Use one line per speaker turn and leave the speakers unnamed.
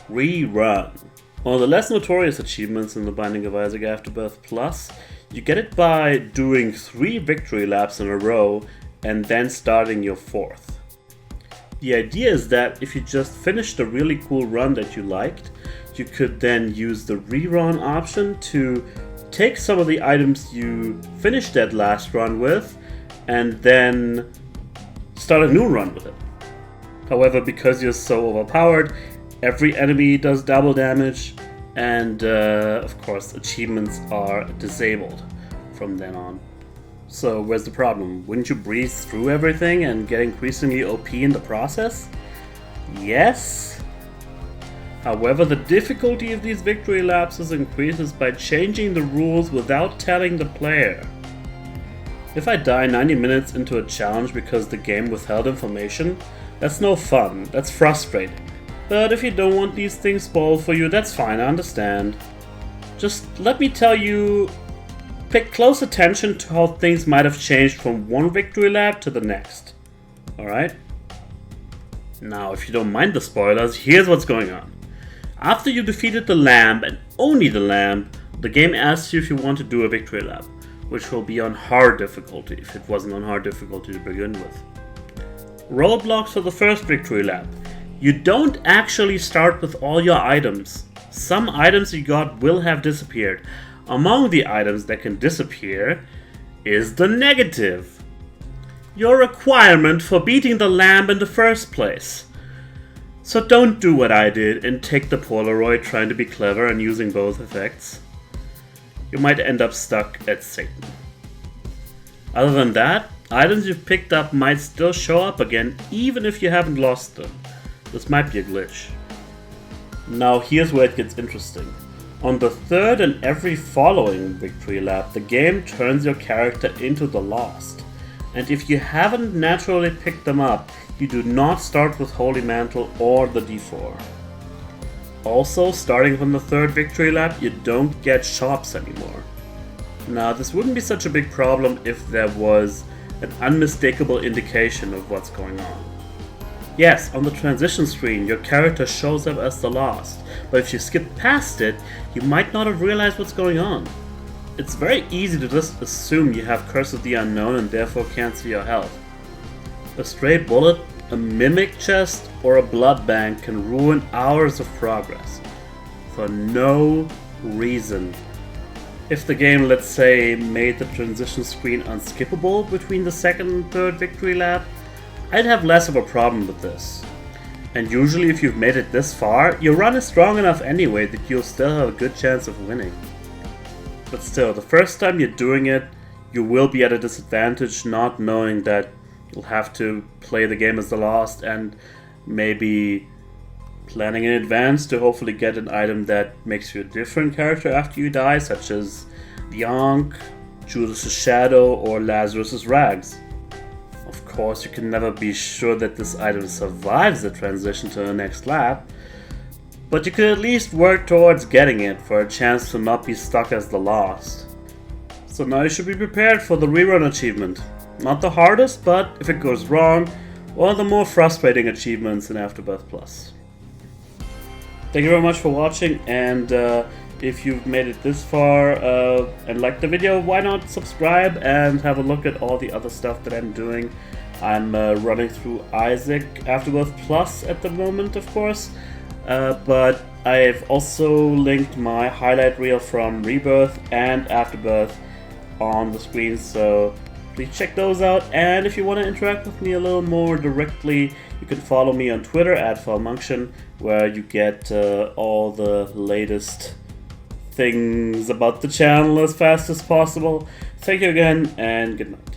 Rerun. One of the less notorious achievements in the Binding of Isaac Afterbirth Plus. You get it by doing 3 victory laps in a row and then starting your 4th. The idea is that if you just finished a really cool run that you liked, you could then use the rerun option to take some of the items you finished that last run with and then start a new run with it. However, because you're so overpowered, every enemy does double damage, and of course achievements are disabled from then on. So where's the problem? Wouldn't you breeze through everything and get increasingly OP in the process? Yes. However, the difficulty of these victory lapses increases by changing the rules without telling the player. If I die 90 minutes into a challenge because the game withheld information, that's no fun, that's frustrating. But if you don't want these things spoiled for you, that's fine, I understand. Just let me tell you, pay close attention to how things might have changed from one victory lap to the next. Alright? Now, if you don't mind the spoilers, here's what's going on. After you defeated the lamb, and only the lamb, the game asks you if you want to do a victory lap, which will be on hard difficulty, if it wasn't on hard difficulty to begin with. Roadblocks for the first victory lap. You don't actually start with all your items. Some items you got will have disappeared. Among the items that can disappear is the negative. Your requirement for beating the lamb in the first place. So don't do what I did and take the Polaroid trying to be clever and using both effects. You might end up stuck at Satan. Other than that, items you've picked up might still show up again even if you haven't lost them. This might be a glitch. Now here's where it gets interesting. On the third and every following victory lap, the game turns your character into the Lost. And if you haven't naturally picked them up, you do not start with Holy Mantle or the D4. Also, starting from the third victory lap, you don't get shops anymore. Now, this wouldn't be such a big problem if there was an unmistakable indication of what's going on. Yes, on the transition screen, your character shows up as the Lost, but if you skip past it, you might not have realized what's going on. It's very easy to just assume you have Curse of the Unknown and therefore can't see your health. A stray bullet, a mimic chest, or a blood bank can ruin hours of progress. For no reason. If the game, let's say, made the transition screen unskippable between the second and third victory lap, I'd have less of a problem with this. And usually if you've made it this far, your run is strong enough anyway that you'll still have a good chance of winning. But still, the first time you're doing it, you will be at a disadvantage not knowing that you'll have to play the game as the Lost and maybe planning in advance to hopefully get an item that makes you a different character after you die, such as the Ankh, Judas' Shadow, or Lazarus' Rags. Of course, you can never be sure that this item survives the transition to the next lap, but you could at least work towards getting it for a chance to not be stuck as the Lost. So now you should be prepared for the rerun achievement. Not the hardest, but if it goes wrong, one of the more frustrating achievements in Afterbirth Plus. Thank you very much for watching, and if you've made it this far and liked the video, why not subscribe and have a look at all the other stuff that I'm doing. I'm running through Isaac Afterbirth Plus at the moment, of course, but I've also linked my highlight reel from Rebirth and Afterbirth on the screen, so please check those out. And if you want to interact with me a little more directly, you can follow me on Twitter at @FalMunction, where you get all the latest things about the channel as fast as possible. Thank you again, and good night.